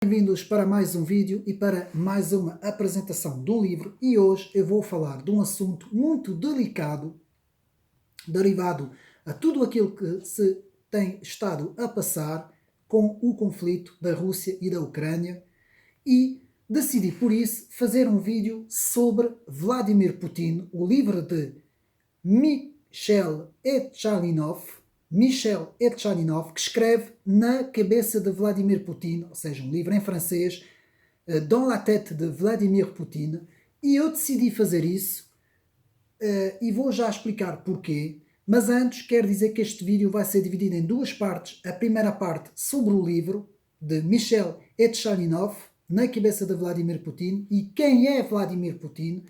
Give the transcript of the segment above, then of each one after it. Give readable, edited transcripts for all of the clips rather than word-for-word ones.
Bem-vindos para mais um vídeo e para mais uma apresentação de um livro, e hoje eu vou falar de um assunto muito delicado, derivado a tudo aquilo que se tem estado a passar com o conflito da Rússia e da Ucrânia, e decidi por isso fazer um vídeo sobre Vladimir Putin, o livro de Michel Etchaninov, que escreve Na Cabeça de Vladimir Putin, ou seja, um livro em francês, Dans la tête de Vladimir Putin, e eu decidi fazer isso, e vou já explicar porquê, mas antes quero dizer que este vídeo vai ser dividido em duas partes. A primeira parte sobre o livro de Michel Etchaninov, Na Cabeça de Vladimir Putin, e quem é Vladimir Putin,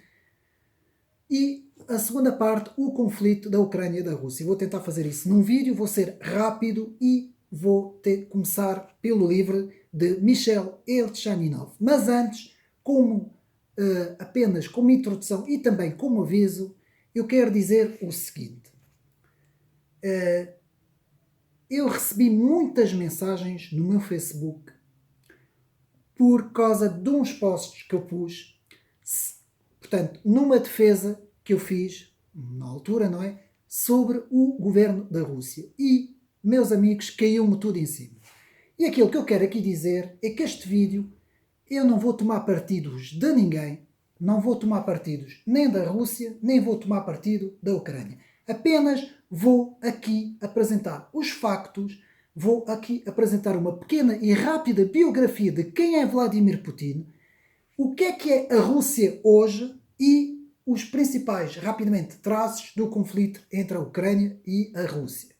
e a segunda parte, o conflito da Ucrânia e da Rússia. Vou tentar fazer isso num vídeo, vou ser rápido e vou começar pelo livro de Michel Etchaninov. Mas antes, apenas como introdução e também como aviso, eu quero dizer o seguinte. Eu recebi muitas mensagens no meu Facebook por causa de uns posts que eu pus, portanto, numa defesa que eu fiz, na altura, não é? Sobre o governo da Rússia. E, meus amigos, caiu-me tudo em cima. E aquilo que eu quero aqui dizer é que este vídeo, eu não vou tomar partidos de ninguém, não vou tomar partidos nem da Rússia, nem vou tomar partido da Ucrânia. Apenas vou aqui apresentar os factos, vou aqui apresentar uma pequena e rápida biografia de quem é Vladimir Putin, o que é a Rússia hoje e os principais, rapidamente, traços do conflito entre a Ucrânia e a Rússia.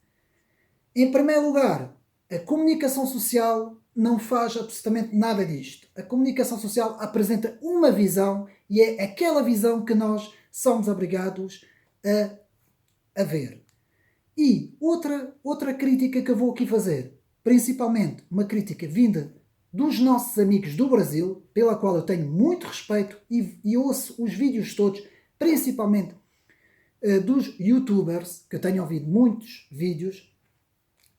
Em primeiro lugar, a comunicação social não faz absolutamente nada disto. A comunicação social apresenta uma visão e é aquela visão que nós somos obrigados a ver. E outra crítica que eu vou aqui fazer, principalmente uma crítica vinda dos nossos amigos do Brasil, pela qual eu tenho muito respeito e ouço os vídeos todos, principalmente dos youtubers, que eu tenho ouvido muitos vídeos,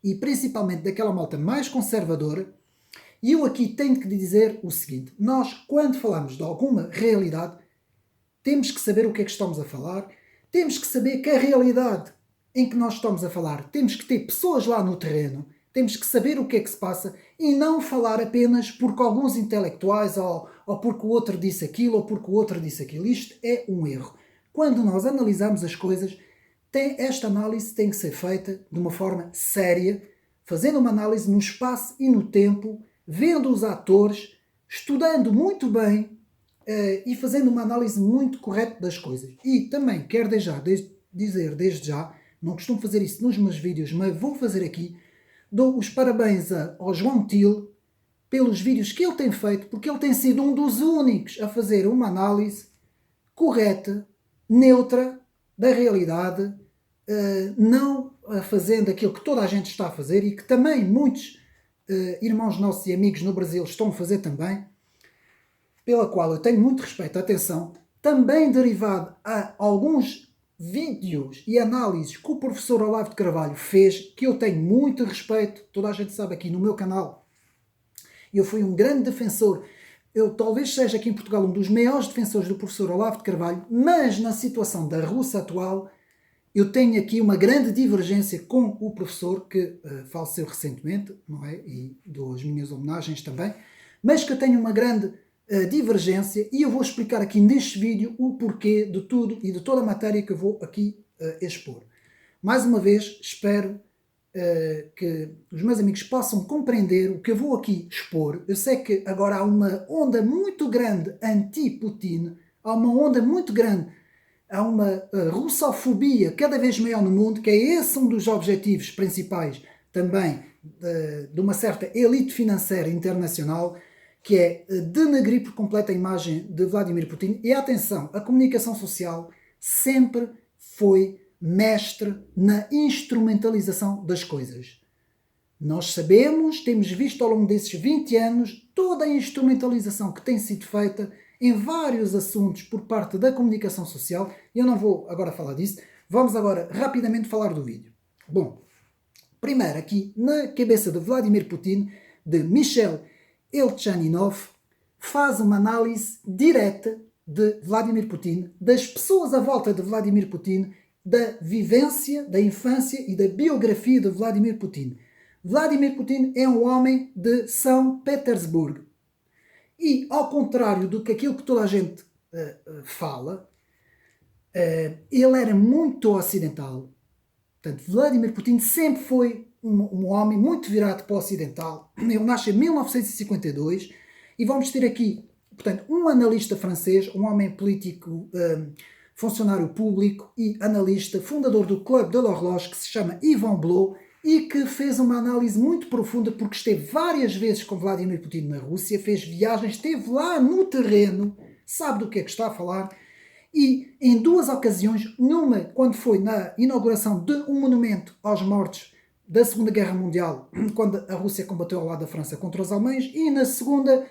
e principalmente daquela malta mais conservadora. E eu aqui tenho que dizer o seguinte: nós, quando falamos de alguma realidade, temos que saber o que é que estamos a falar, temos que saber que a realidade em que nós estamos a falar, temos que ter pessoas lá no terreno, temos que saber o que é que se passa e não falar apenas porque alguns intelectuais ou porque o outro disse aquilo ou porque o outro disse aquilo. Isto é um erro. Quando nós analisamos as coisas, esta análise tem que ser feita de uma forma séria, fazendo uma análise no espaço e no tempo, vendo os atores, estudando muito bem e fazendo uma análise muito correta das coisas. E também quero dizer desde já, não costumo fazer isso nos meus vídeos, mas vou fazer aqui, dou os parabéns ao João Til pelos vídeos que ele tem feito, porque ele tem sido um dos únicos a fazer uma análise correta, neutra, da realidade, não fazendo aquilo que toda a gente está a fazer e que também muitos irmãos nossos e amigos no Brasil estão a fazer também, pela qual eu tenho muito respeito, atenção, também derivado a alguns vídeos e análises que o professor Olavo de Carvalho fez, que eu tenho muito respeito, toda a gente sabe aqui no meu canal, eu fui um grande defensor, eu talvez seja aqui em Portugal um dos maiores defensores do professor Olavo de Carvalho, mas na situação da Rússia atual, eu tenho aqui uma grande divergência com o professor, que faleceu recentemente, não é? E dou as minhas homenagens também, mas que eu tenho uma grande divergência, e eu vou explicar aqui neste vídeo o porquê de tudo e de toda a matéria que eu vou aqui expor. Mais uma vez, espero que os meus amigos possam compreender o que eu vou aqui expor. Eu sei que agora há uma onda muito grande anti-Putin, há uma onda muito grande, há uma russofobia cada vez maior no mundo, que é esse um dos objetivos principais também de uma certa elite financeira internacional, que é denegrir por completo a imagem de Vladimir Putin. E atenção, a comunicação social sempre foi mestre na instrumentalização das coisas. Nós sabemos, temos visto ao longo desses 20 anos, toda a instrumentalização que tem sido feita em vários assuntos por parte da comunicação social. Eu não vou agora falar disso, vamos agora rapidamente falar do vídeo. Bom, primeiro aqui, Na Cabeça de Vladimir Putin, de Michel Elchaninov faz uma análise direta de Vladimir Putin, das pessoas à volta de Vladimir Putin, da vivência, da infância e da biografia de Vladimir Putin. Vladimir Putin é um homem de São Petersburgo. E, ao contrário do que aquilo que toda a gente fala, ele era muito ocidental. Portanto, Vladimir Putin sempre foi um homem muito virado para o ocidental. Ele nasce em 1952 e vamos ter aqui, portanto, um analista francês, um homem político, funcionário público e analista, fundador do Club de l'Horloge, que se chama Yvan Blot, e que fez uma análise muito profunda porque esteve várias vezes com Vladimir Putin na Rússia, fez viagens, esteve lá no terreno, sabe do que é que está a falar, e em duas ocasiões, numa quando foi na inauguração de um monumento aos mortos da Segunda Guerra Mundial, quando a Rússia combateu ao lado da França contra os alemães, e na segunda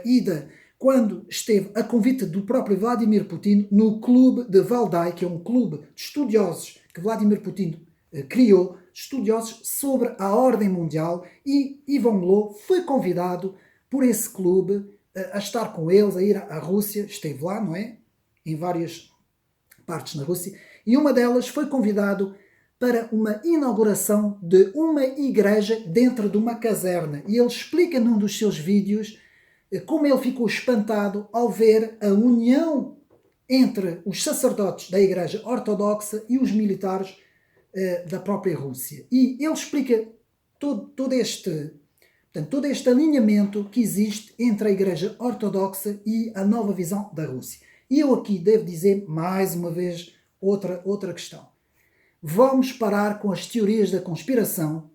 ida, quando esteve a convite do próprio Vladimir Putin no Clube de Valdai, que é um clube de estudiosos que Vladimir Putin criou, estudiosos sobre a ordem mundial, e Yvan Blot foi convidado por esse clube a estar com eles, a ir à Rússia, esteve lá, não é? Em várias partes na Rússia, e uma delas foi convidado para uma inauguração de uma igreja dentro de uma caserna. E ele explica num dos seus vídeos como ele ficou espantado ao ver a união entre os sacerdotes da igreja ortodoxa e os militares da própria Rússia. E ele explica todo este alinhamento que existe entre a igreja ortodoxa e a nova visão da Rússia. E eu aqui devo dizer, mais uma vez, outra questão. Vamos parar com as teorias da conspiração,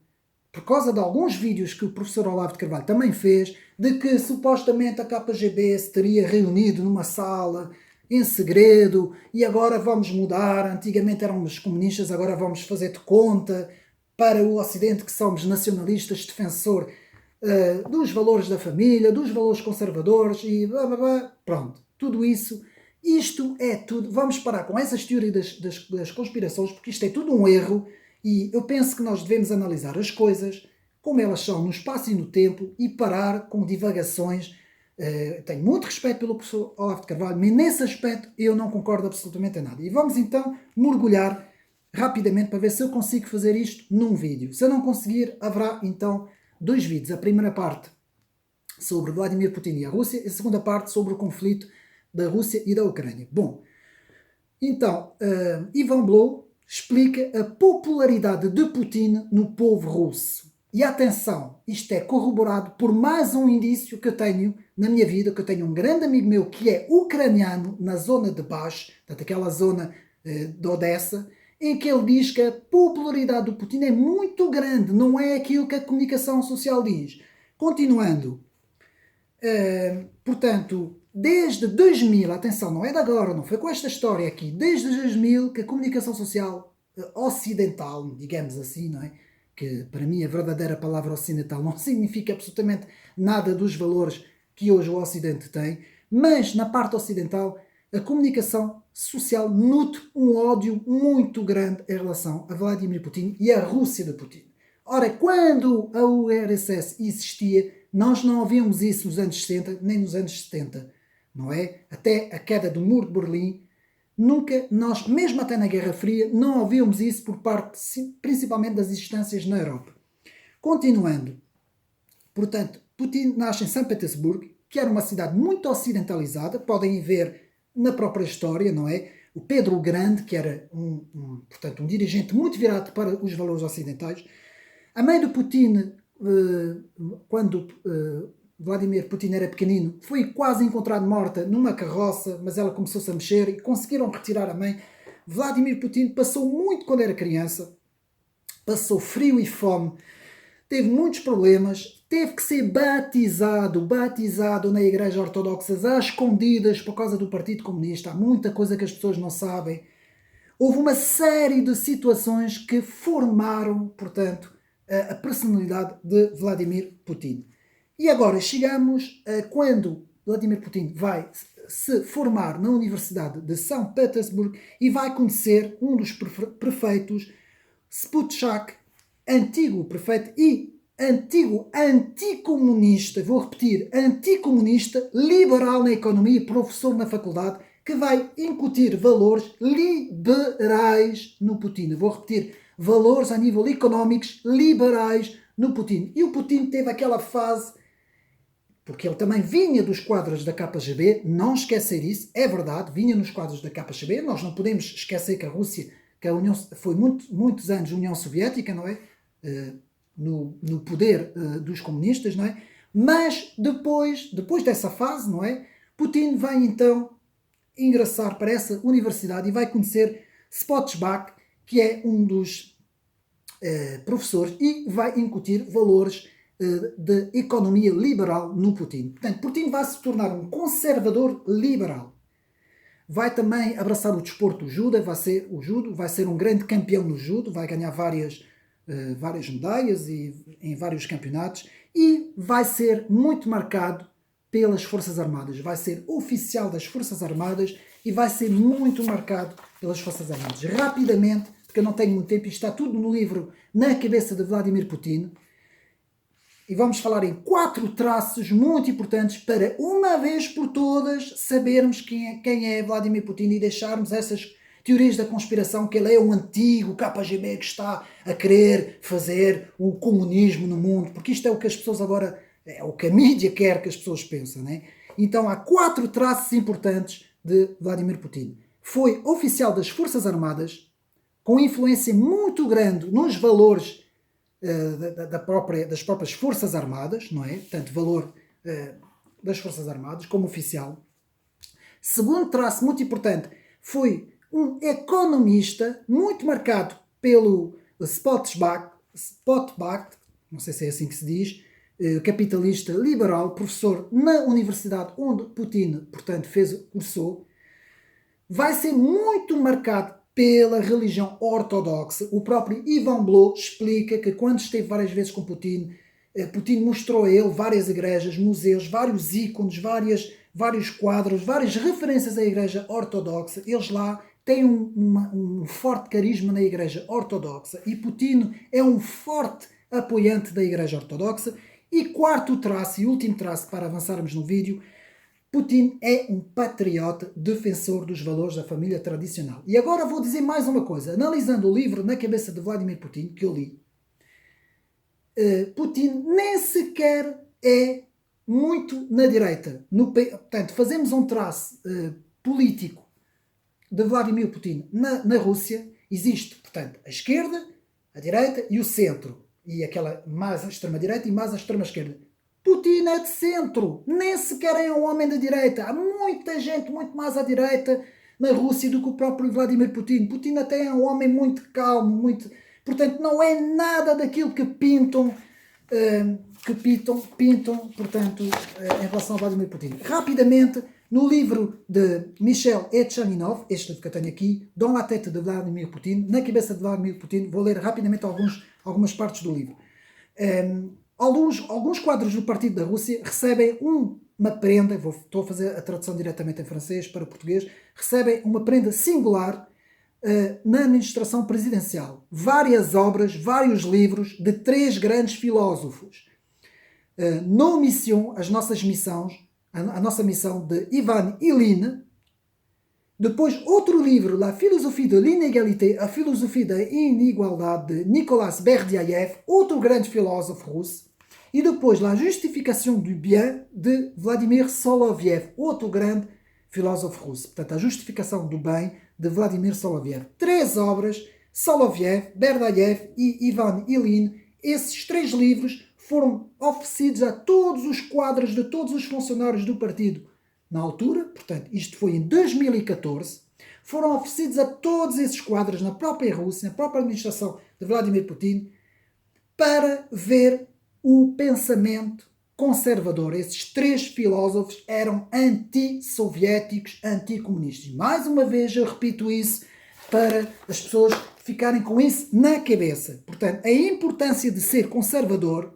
por causa de alguns vídeos que o professor Olavo de Carvalho também fez, de que supostamente a KGB se teria reunido numa sala em segredo e agora vamos mudar, antigamente éramos comunistas, agora vamos fazer de conta para o Ocidente que somos nacionalistas, defensor dos valores da família, dos valores conservadores e blá blá blá, pronto, tudo isso. Isto é tudo, vamos parar com essas teorias das conspirações, porque isto é tudo um erro e eu penso que nós devemos analisar as coisas como elas são no espaço e no tempo e parar com divagações. Tenho muito respeito pelo professor Olavo de Carvalho, mas nesse aspecto eu não concordo absolutamente em nada. E vamos então mergulhar rapidamente para ver se eu consigo fazer isto num vídeo. Se eu não conseguir, haverá então dois vídeos. A primeira parte sobre Vladimir Putin e a Rússia e a segunda parte sobre o conflito da Rússia e da Ucrânia. Bom, então, Yvan Blot explica a popularidade de Putin no povo russo. E atenção, isto é corroborado por mais um indício que eu tenho na minha vida, que eu tenho um grande amigo meu que é ucraniano, na zona de Baix, portanto, aquela zona de Odessa, em que ele diz que a popularidade do Putin é muito grande, não é aquilo que a comunicação social diz. Continuando, portanto, desde 2000, atenção, não é de agora, não foi com esta história aqui, desde 2000 que a comunicação social ocidental, digamos assim, não é? Que para mim a verdadeira palavra ocidental não significa absolutamente nada dos valores que hoje o Ocidente tem, mas na parte ocidental a comunicação social nutre um ódio muito grande em relação a Vladimir Putin e a Rússia de Putin. Ora, quando a URSS existia, nós não ouvíamos isso nos anos 60 nem nos anos 70, não é? Até a queda do Muro de Berlim, nunca nós, mesmo até na Guerra Fria, não ouvíamos isso por parte, principalmente das instâncias na Europa. Continuando, portanto, Putin nasce em São Petersburgo, que era uma cidade muito ocidentalizada, podem ver na própria história, não é? O Pedro o Grande, que era portanto, um dirigente muito virado para os valores ocidentais. A mãe do Putin, quando Vladimir Putin era pequenino, foi quase encontrada morta numa carroça, mas ela começou-se a mexer e conseguiram retirar a mãe. Vladimir Putin passou muito quando era criança, passou frio e fome, teve muitos problemas, teve que ser batizado na Igreja Ortodoxa às escondidas por causa do Partido Comunista. Há muita coisa que as pessoas não sabem. Houve uma série de situações que formaram, portanto, a personalidade de Vladimir Putin. E agora chegamos a quando Vladimir Putin vai se formar na Universidade de São Petersburgo e vai conhecer um dos prefeitos, Sputchak, antigo prefeito e antigo anticomunista, vou repetir, anticomunista, liberal na economia, professor na faculdade, que vai incutir valores liberais no Putin. Vou repetir, valores a nível económicos liberais no Putin. E o Putin teve aquela fase, porque ele também vinha dos quadros da KGB, não esquecer isso, é verdade, vinha nos quadros da KGB, nós não podemos esquecer que a Rússia, que a União, foi muitos anos União Soviética, não é? No poder dos comunistas, não é? Mas depois dessa fase, não é? Putin vai então ingressar para essa universidade e vai conhecer Spotsbach, que é um dos professores, e vai incutir valores de economia liberal no Putin. Portanto, Putin vai se tornar um conservador liberal. Vai também abraçar o desporto do judo, vai ser um grande campeão no judo, vai ganhar várias medalhas em vários campeonatos e vai ser muito marcado pelas Forças Armadas. Vai ser oficial das Forças Armadas e vai ser muito marcado pelas Forças Armadas. Rapidamente, porque eu não tenho muito tempo, isto está tudo no livro Na Cabeça de Vladimir Putin. E vamos falar em 4 traços muito importantes para, uma vez por todas, sabermos quem é Vladimir Putin e deixarmos essas teorias da conspiração que ele é um antigo KGB que está a querer fazer o comunismo no mundo, porque isto é o que as pessoas agora, é o que a mídia quer que as pessoas pensem, né? Então há 4 traços importantes de Vladimir Putin. Foi oficial das Forças Armadas, com influência muito grande nos valores das próprias Forças Armadas, não é? Tanto valor das Forças Armadas como oficial. Segundo traço muito importante, foi um economista muito marcado pelo Spotsbach, não sei se é assim que se diz, capitalista liberal, professor na universidade onde Putin, portanto, cursou. Vai ser muito marcado pela religião ortodoxa. O próprio Ivan Bloch explica que quando esteve várias vezes com Putin, Putin mostrou a ele várias igrejas, museus, vários ícones, vários quadros, várias referências à igreja ortodoxa. Eles lá têm um forte carisma na igreja ortodoxa e Putin é um forte apoiante da igreja ortodoxa. E quarto traço e último traço para avançarmos no vídeo, Putin é um patriota defensor dos valores da família tradicional. E agora vou dizer mais uma coisa. Analisando o livro Na Cabeça de Vladimir Putin, que eu li, Putin nem sequer é muito na direita. Portanto, fazemos um traço político de Vladimir Putin na Rússia. Existe, portanto, a esquerda, a direita e o centro. E aquela mais a extrema-direita e mais a extrema-esquerda. Putin é de centro, nem sequer é um homem da direita. Há muita gente muito mais à direita na Rússia do que o próprio Vladimir Putin. Putin até é um homem muito calmo, portanto não é nada daquilo que pintam, portanto, em relação ao Vladimir Putin. Rapidamente, no livro de Michel Etchaninov, este livro que eu tenho aqui, Dans la tête de Vladimir Putin, Na Cabeça de Vladimir Putin, vou ler rapidamente algumas partes do livro. Alguns quadros do Partido da Rússia recebem uma prenda, estou a fazer a tradução diretamente em francês para português, recebem uma prenda singular na administração presidencial. Várias obras, vários livros de 3 grandes filósofos. Nos Missions, a nossa missão de Ivan Ilyin. Depois outro livro, La philosophie de l'inégalité, a filosofia da inigualdade, de Nicolas Berdyaev, outro grande filósofo russo. E depois, La justification du bien, de Vladimir Soloviev, outro grande filósofo russo. Portanto, a justificação do bem, de Vladimir Soloviev. 3 obras, Soloviev, Berdyaev e Ivan Ilyin. Esses 3 livros foram oferecidos a todos os quadros de todos os funcionários do partido na altura, portanto, isto foi em 2014, foram oferecidos a todos esses quadros na própria Rússia, na própria administração de Vladimir Putin, para ver o pensamento conservador. Esses 3 filósofos eram anti-soviéticos, anticomunistas. Mais uma vez eu repito isso para as pessoas ficarem com isso na cabeça. Portanto, a importância de ser conservador,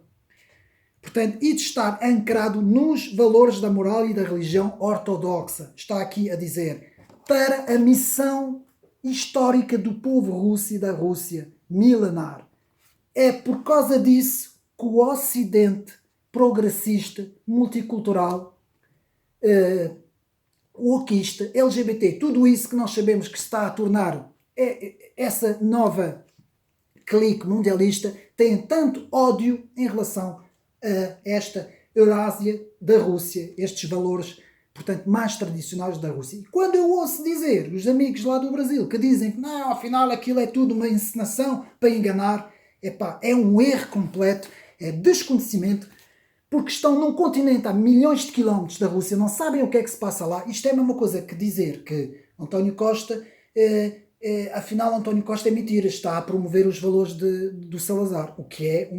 portanto, e de estar ancrado nos valores da moral e da religião ortodoxa. Está aqui a dizer, para a missão histórica do povo russo e da Rússia milenar. É por causa disso que o Ocidente progressista, multicultural, wokista, LGBT, tudo isso que nós sabemos que se está a tornar essa nova clique mundialista, tem tanto ódio em relação a esta Eurásia da Rússia, estes valores, portanto, mais tradicionais da Rússia. E quando eu ouço dizer, os amigos lá do Brasil, que dizem que não, afinal aquilo é tudo uma encenação para enganar, é um erro completo, é desconhecimento, porque estão num continente a milhões de quilómetros da Rússia, não sabem o que é que se passa lá. Isto é a mesma coisa que dizer que António Costa, afinal António Costa é mentira, está a promover os valores do Salazar, o que é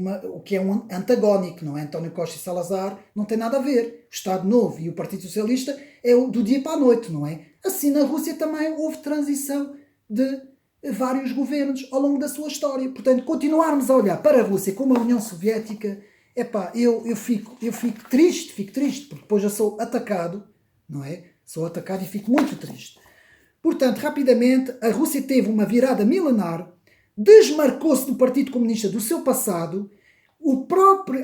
um antagónico, não é? António Costa e Salazar não tem nada a ver. O Estado Novo e o Partido Socialista é do dia para a noite, não é? Assim na Rússia também houve transição de vários governos ao longo da sua história. Portanto, continuarmos a olhar para a Rússia como a União Soviética, eu fico triste, porque depois eu sou atacado, não é? Sou atacado e fico muito triste. Portanto, rapidamente, a Rússia teve uma virada milenar, desmarcou-se do Partido Comunista do seu passado,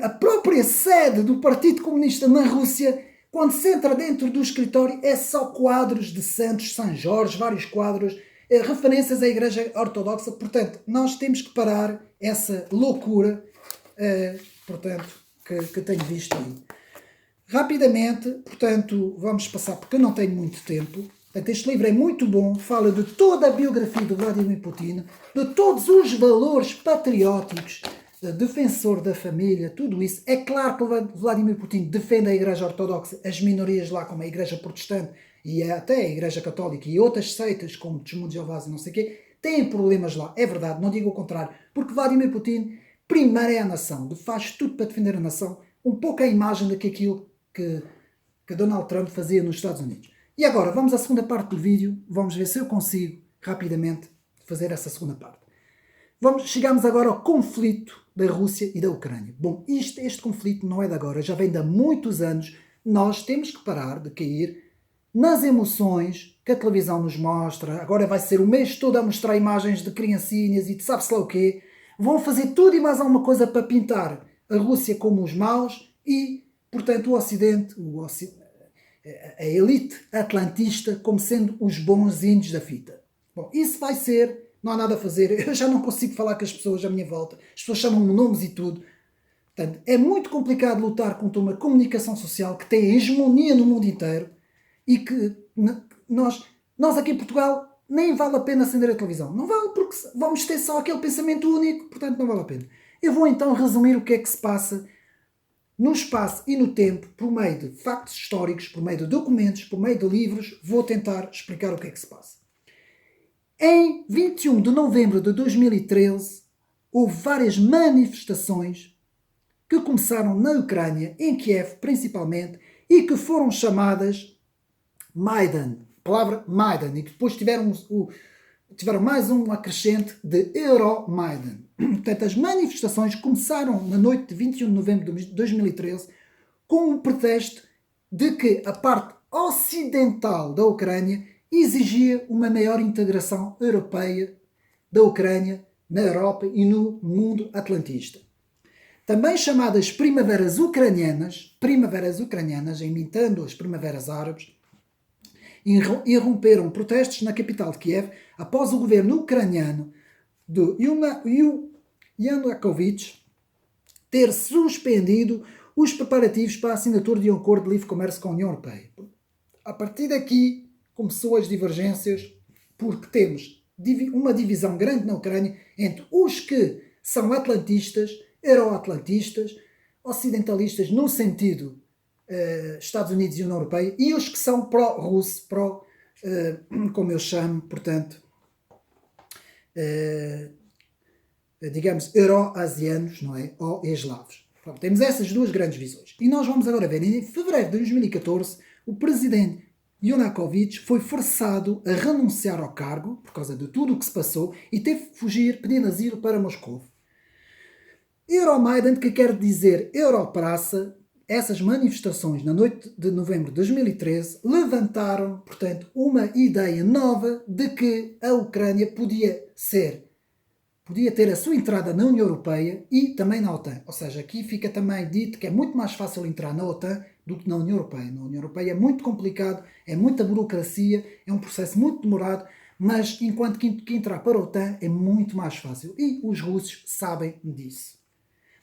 a própria sede do Partido Comunista na Rússia, quando se entra dentro do escritório, é só quadros de santos, São Jorge, vários quadros, referências à Igreja Ortodoxa. Portanto, nós temos que parar essa loucura, portanto, que tenho visto aí. Rapidamente, portanto, vamos passar, porque eu não tenho muito tempo. Portanto, este livro é muito bom, fala de toda a biografia de Vladimir Putin, de todos os valores patrióticos, defensor da família, tudo isso. É claro que Vladimir Putin defende a Igreja Ortodoxa, as minorias lá, como a Igreja Protestante e até a Igreja Católica e outras seitas, como Testemunho de Jeová e não sei o quê, têm problemas lá. É verdade, não digo o contrário, porque Vladimir Putin, primeiro é a nação, faz tudo para defender a nação, um pouco a imagem daquilo que Donald Trump fazia nos Estados Unidos. E agora, vamos à segunda parte do vídeo, vamos ver se eu consigo, rapidamente, fazer essa segunda parte. Chegamos agora ao conflito da Rússia e da Ucrânia. Bom, este conflito não é de agora, já vem de há muitos anos. Nós temos que parar de cair nas emoções que a televisão nos mostra. Agora vai ser o mês todo a mostrar imagens de criancinhas e de sabe-se lá o quê. Vão fazer tudo e mais alguma coisa para pintar a Rússia como os maus e, portanto, o Ocidente, a elite atlantista como sendo os bons índios da fita. Bom, isso vai ser, não há nada a fazer, eu já não consigo falar com as pessoas à minha volta, as pessoas chamam-me nomes e tudo. Portanto, é muito complicado lutar contra uma comunicação social que tem hegemonia no mundo inteiro e que nós aqui em Portugal nem vale a pena acender a televisão. Não vale porque vamos ter só aquele pensamento único, portanto não vale a pena. Eu vou então resumir o que é que se passa no espaço e no tempo, por meio de factos históricos, por meio de documentos, por meio de livros, vou tentar explicar o que é que se passa. Em 21 de novembro de 2013, houve várias manifestações que começaram na Ucrânia, em Kiev principalmente, e que foram chamadas Maidan, a palavra Maidan, e que depois tiveram mais um acrescente de Euromaidan. Portanto, as manifestações começaram na noite de 21 de novembro de 2013 com um pretexto de que a parte ocidental da Ucrânia exigia uma maior integração europeia da Ucrânia na Europa e no mundo atlantista. Também chamadas primaveras ucranianas, imitando as primaveras árabes, irromperam protestos na capital de Kiev após o governo ucraniano de Yanukovych ter suspendido os preparativos para a assinatura de um acordo de livre comércio com a União Europeia. A partir daqui começou as divergências, porque temos uma divisão grande na Ucrânia entre os que são atlantistas, euroatlantistas, ocidentalistas no sentido Estados Unidos e União Europeia, e os que são pró-russo, como eu chamo, portanto, digamos, euro-asianos, não é? Ou eslavos. Pronto, temos essas duas grandes visões. E nós vamos agora ver, em fevereiro de 2014, o presidente Yanukovych foi forçado a renunciar ao cargo, por causa de tudo o que se passou, e teve que fugir, pedindo asilo para Moscou. Euromaidan, que quer dizer Europraça, essas manifestações na noite de novembro de 2013 levantaram, portanto, uma ideia nova de que a Ucrânia podia ser podia ter a sua entrada na União Europeia e também na OTAN. Ou seja, aqui fica também dito que é muito mais fácil entrar na OTAN do que na União Europeia. Na União Europeia é muito complicado, é muita burocracia, é um processo muito demorado, mas enquanto que entrar para a OTAN é muito mais fácil. E os russos sabem disso.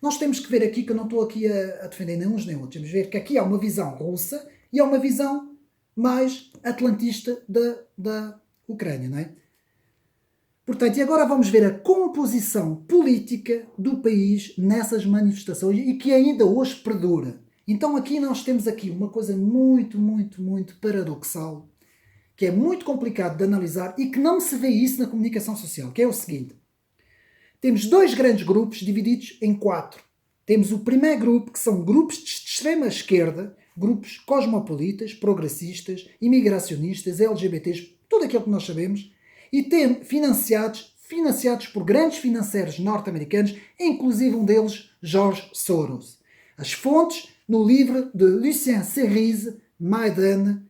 Nós temos que ver aqui, que eu não estou aqui a defender nem uns nem outros, temos que ver que aqui há uma visão russa e há uma visão mais atlantista da Ucrânia, não é? Portanto, e agora vamos ver a composição política do país nessas manifestações e que ainda hoje perdura. Então aqui nós temos aqui uma coisa muito, muito, muito paradoxal, que é muito complicado de analisar e que não se vê isso na comunicação social, que é o seguinte. Temos dois grandes grupos divididos em 4. Temos o primeiro grupo, que são grupos de extrema esquerda, grupos cosmopolitas, progressistas, imigracionistas, LGBTs, tudo aquilo que nós sabemos, e financiados por grandes financeiros norte-americanos, inclusive um deles, George Soros. As fontes no livro de Lucien Cerise, Maidan,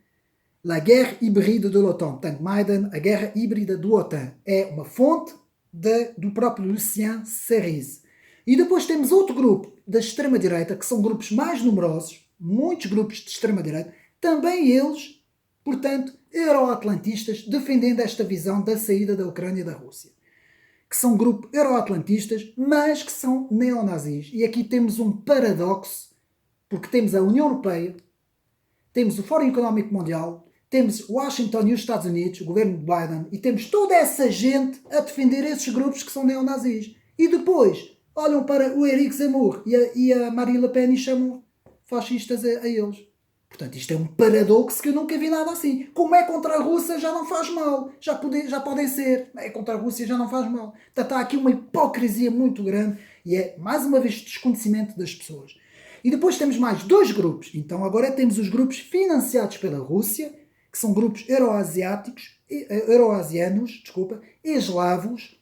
La guerre hybride de l'OTAN. Portanto, Maidan, a guerra híbrida do OTAN. É uma fonte do próprio Lucien Cerise. E depois temos outro grupo da extrema-direita, que são grupos mais numerosos, muitos grupos de extrema-direita, também eles, portanto, euroatlantistas, defendendo esta visão da saída da Ucrânia e da Rússia. Que são grupos euroatlantistas, mas que são neonazis. E aqui temos um paradoxo, porque temos a União Europeia, temos o Fórum Económico Mundial, temos Washington e os Estados Unidos, o governo de Biden, e temos toda essa gente a defender esses grupos que são neonazis. E depois olham para o Eric Zemmour e a Marine Le Pen e chamam fascistas a eles. Portanto, isto é um paradoxo que eu nunca vi nada assim. Como é contra a Rússia já não faz mal. Já podem ser. É contra a Rússia já não faz mal. Portanto, há aqui uma hipocrisia muito grande e é, mais uma vez, desconhecimento das pessoas. E depois temos mais dois grupos. Então, agora temos os grupos financiados pela Rússia, que são grupos euroasianos, eslavos,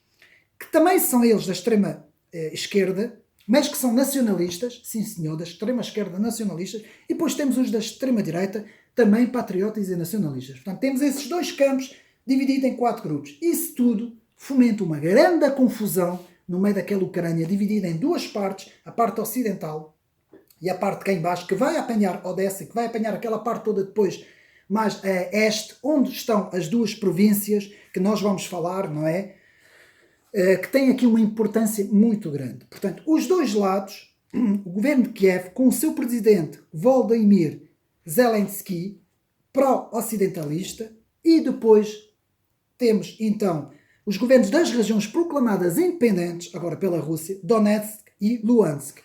que também são eles da extrema esquerda, mas que são nacionalistas, sim senhor, da extrema esquerda nacionalistas, e depois temos os da extrema direita, também patriotas e nacionalistas. Portanto, temos esses dois campos divididos em 4 grupos. Isso tudo fomenta uma grande confusão no meio daquela Ucrânia, dividida em 2 partes, a parte ocidental e a parte cá em baixo, que vai apanhar Odessa, que vai apanhar aquela parte toda depois, mais a este, onde estão as 2 províncias que nós vamos falar, não é? Que tem aqui uma importância muito grande. Portanto, os dois lados, o governo de Kiev, com o seu presidente Volodymyr Zelensky, pró-ocidentalista, e depois temos, então, os governos das regiões proclamadas independentes, agora pela Rússia, Donetsk e Luhansk.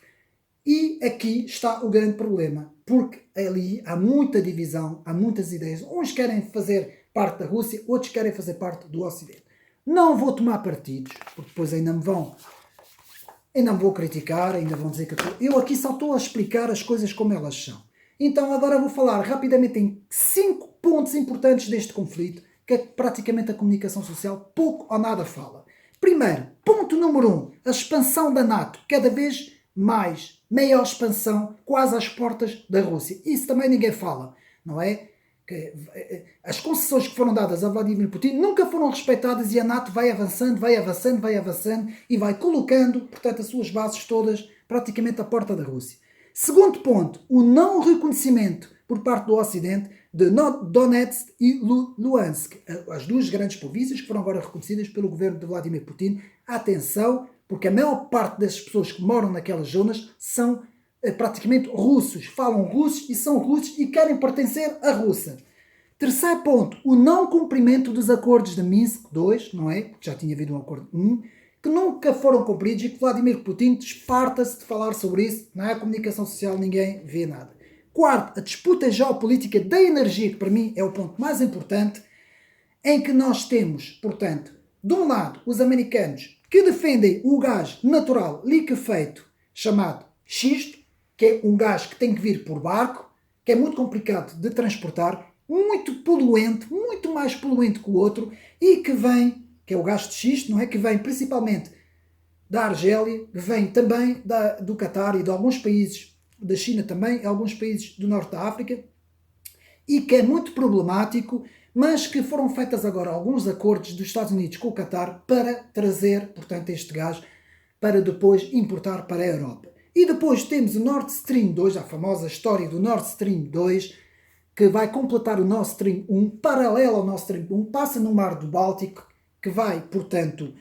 E aqui está o grande problema, porque ali há muita divisão, há muitas ideias. Uns querem fazer parte da Rússia, outros querem fazer parte do Ocidente. Não vou tomar partidos, porque depois ainda me vou criticar, ainda vão dizer que eu aqui só estou a explicar as coisas como elas são. Então agora vou falar rapidamente em 5 pontos importantes deste conflito, que praticamente a comunicação social pouco ou nada fala. Primeiro, ponto número 1, a expansão da NATO, cada vez mais, maior expansão, quase às portas da Rússia. Isso também ninguém fala, não é? Que as concessões que foram dadas a Vladimir Putin nunca foram respeitadas e a NATO vai avançando e vai colocando, portanto, as suas bases todas praticamente à porta da Rússia. Segundo ponto, o não reconhecimento por parte do Ocidente de Donetsk e Luhansk, as 2 grandes províncias que foram agora reconhecidas pelo governo de Vladimir Putin. Atenção, porque a maior parte das pessoas que moram naquelas zonas são praticamente russos, falam russos e são russos e querem pertencer à Rússia. Terceiro ponto, o não cumprimento dos acordos de Minsk II, não é? Já tinha havido um acordo 1, que nunca foram cumpridos e que Vladimir Putin desfarta-se de falar sobre isso. Na comunicação social ninguém vê nada. Quarto, a disputa geopolítica da energia, que para mim é o ponto mais importante, em que nós temos, portanto, de um lado, os americanos que defendem o gás natural liquefeito chamado xisto, que é um gás que tem que vir por barco, que é muito complicado de transportar, muito poluente, muito mais poluente que o outro, e que vem, que é o gás de xisto, não é? Que vem principalmente da Argélia, que vem também do Catar e de alguns países da China também, e alguns países do norte da África, e que é muito problemático mas que foram feitas agora alguns acordos dos Estados Unidos com o Qatar para trazer, portanto, este gás para depois importar para a Europa. E depois temos o Nord Stream 2, a famosa história do Nord Stream 2, que vai completar o Nord Stream 1, paralelo ao Nord Stream 1, passa no Mar do Báltico, que vai, portanto,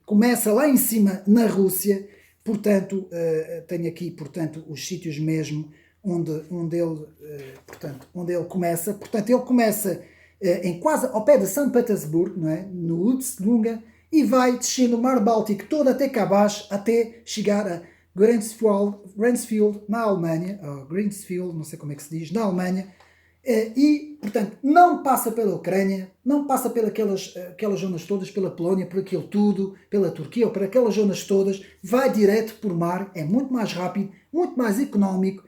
começa lá em cima na Rússia, portanto, tenho aqui, portanto, os sítios mesmo onde ele começa. Portanto, ele começa em quase ao pé de São Petersburgo, não é? No Utstunga, e vai descer no Mar Báltico todo até cá abaixo, até chegar a Greensfield, na Alemanha, Greensfield, não sei como é que se diz, na Alemanha, e, portanto, não passa pela Ucrânia, não passa pelas aquelas zonas todas, pela Polónia, por aquilo tudo, pela Turquia, ou por aquelas zonas todas, vai direto por mar, é muito mais rápido, muito mais económico,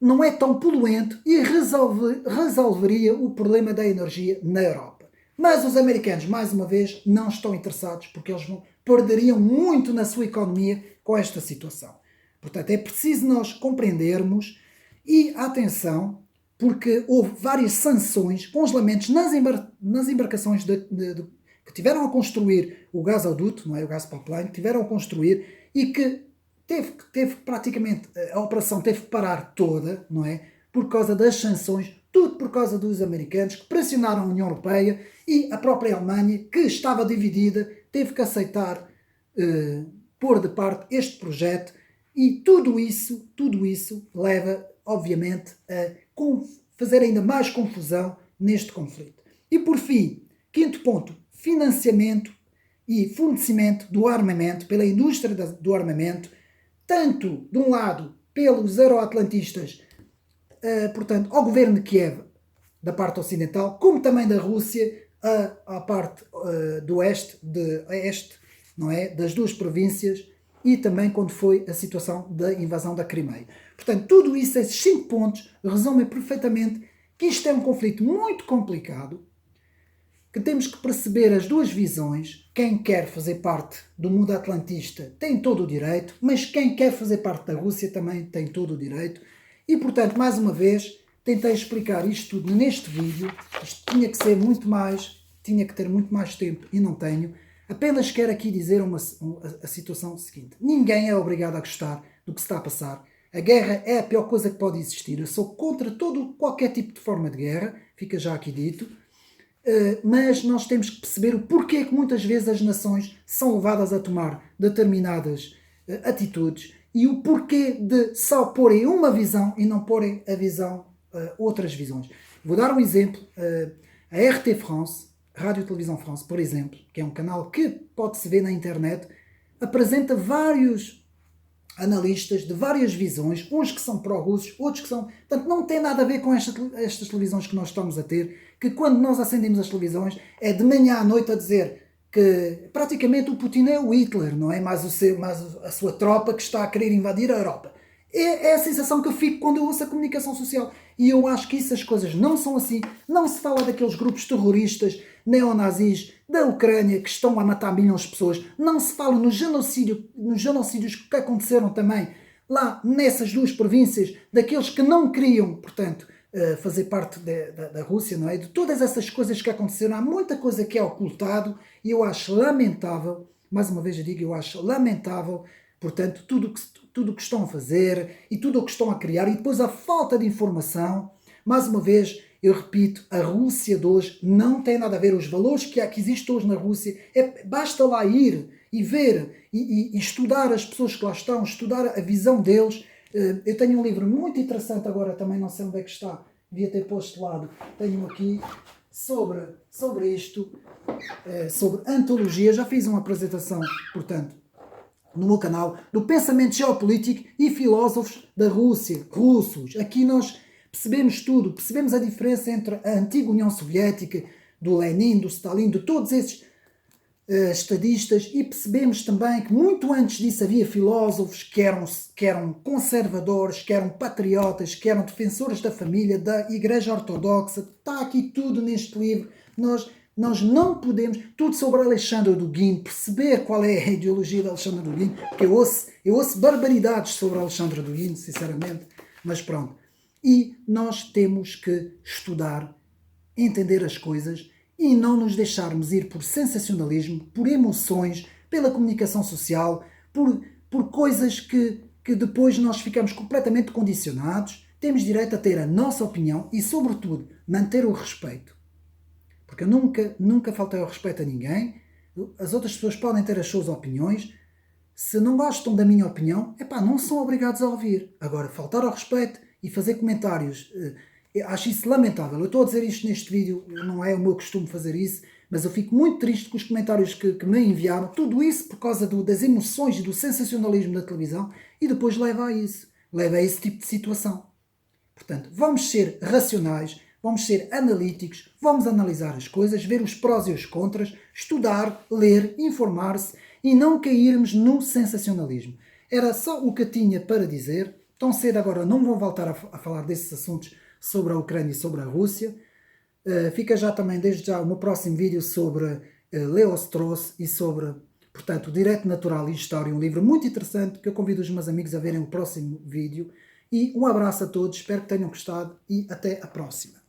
não é tão poluente e resolveria o problema da energia na Europa. Mas os americanos, mais uma vez, não estão interessados porque eles perderiam muito na sua economia com esta situação. Portanto, é preciso nós compreendermos e, atenção, porque houve várias sanções, congelamentos nas embarcações que tiveram a construir o gasoduto, não é, o gás pipeline, que tiveram a construir e que teve praticamente, a operação teve que parar toda, não é, por causa das sanções, tudo por causa dos americanos que pressionaram a União Europeia e a própria Alemanha, que estava dividida, teve que aceitar pôr de parte este projeto e tudo isso leva, obviamente, a fazer ainda mais confusão neste conflito. E por fim, quinto ponto, financiamento e fornecimento do armamento pela indústria do armamento, tanto de um lado pelos euroatlantistas, portanto, ao governo de Kiev, da parte ocidental, como também da Rússia, à parte do este, não é, das duas províncias, e também quando foi a situação da invasão da Crimeia. Portanto, tudo isso, esses 5 pontos, resumem perfeitamente que isto é um conflito muito complicado, que temos que perceber as duas visões. Quem quer fazer parte do mundo atlantista tem todo o direito, mas quem quer fazer parte da Rússia também tem todo o direito. E, portanto, mais uma vez, tentei explicar isto tudo neste vídeo. Isto tinha que ser muito mais, tinha que ter muito mais tempo e não tenho. Apenas quero aqui dizer a situação seguinte. Ninguém é obrigado a gostar do que se está a passar. A guerra é a pior coisa que pode existir. Eu sou contra qualquer tipo de forma de guerra, fica já aqui dito. Mas nós temos que perceber o porquê que muitas vezes as nações são levadas a tomar determinadas atitudes e o porquê de só porem uma visão e não porem a visão, outras visões. Vou dar um exemplo. A RT France, Rádio Televisão France, por exemplo, que é um canal que pode-se ver na internet, apresenta vários analistas de várias visões, uns que são pró-russos, outros que são... Portanto, não tem nada a ver com estas televisões que nós estamos a ter, que quando nós acendemos as televisões é de manhã à noite a dizer que praticamente o Putin é o Hitler, não é? Mais a sua tropa que está a querer invadir a Europa. É a sensação que eu fico quando eu ouço a comunicação social. E eu acho que as coisas não são assim. Não se fala daqueles grupos terroristas, neonazis, da Ucrânia, que estão a matar milhões de pessoas. Não se fala nos genocídios que aconteceram também lá nessas duas províncias, daqueles que não queriam, portanto, fazer parte da Rússia, não é? De todas essas coisas que aconteceram. Há muita coisa que é ocultado e eu acho lamentável, mais uma vez eu digo, eu acho lamentável, portanto, tudo o que estão a fazer e tudo o que estão a criar e depois a falta de informação. Mais uma vez, eu repito, a Rússia de hoje não tem nada a ver. Os valores que existem hoje na Rússia, basta lá ir e ver e estudar as pessoas que lá estão, estudar a visão deles. Eu tenho um livro muito interessante agora, também não sei onde é que está, devia ter posto de lado. Tenho aqui sobre isto, sobre antologia. Já fiz uma apresentação, portanto, no meu canal, do pensamento geopolítico e filósofos da Rússia, russos. Aqui nós percebemos tudo, percebemos a diferença entre a antiga União Soviética, do Lenin, do Stalin, de todos esses estadistas, e percebemos também que muito antes disso havia filósofos que eram conservadores, que eram patriotas, que eram defensores da família, da Igreja Ortodoxa. Está aqui tudo neste livro. Nós não podemos, tudo sobre Alexandre Dugin, perceber qual é a ideologia de Alexandre Dugin, porque eu ouço barbaridades sobre Alexandre Dugin, sinceramente, mas pronto. E nós temos que estudar entender as coisas e não nos deixarmos ir por sensacionalismo, por emoções, pela comunicação social, por coisas que depois nós ficamos completamente condicionados. Temos direito a ter a nossa opinião e, sobretudo, manter o respeito. Porque eu nunca faltei ao respeito a ninguém. As outras pessoas podem ter as suas opiniões. Se não gostam da minha opinião, não são obrigados a ouvir. Agora, faltar ao respeito e fazer comentários, acho isso lamentável. Eu estou a dizer isto neste vídeo, não é o meu costume fazer isso, mas eu fico muito triste com os comentários que me enviaram. Tudo isso por causa das emoções e do sensacionalismo da televisão, e depois leva a isso. Leva a esse tipo de situação. Portanto, vamos ser racionais, vamos ser analíticos, vamos analisar as coisas, ver os prós e os contras, estudar, ler, informar-se e não cairmos no sensacionalismo. Era só o que eu tinha para dizer. Tão cedo agora não vou voltar a falar desses assuntos sobre a Ucrânia e sobre a Rússia. Fica já também, desde já, o meu próximo vídeo sobre Leo Strauss e sobre, portanto, o Direito Natural e História, um livro muito interessante que eu convido os meus amigos a verem o próximo vídeo. E um abraço a todos, espero que tenham gostado e até a próxima.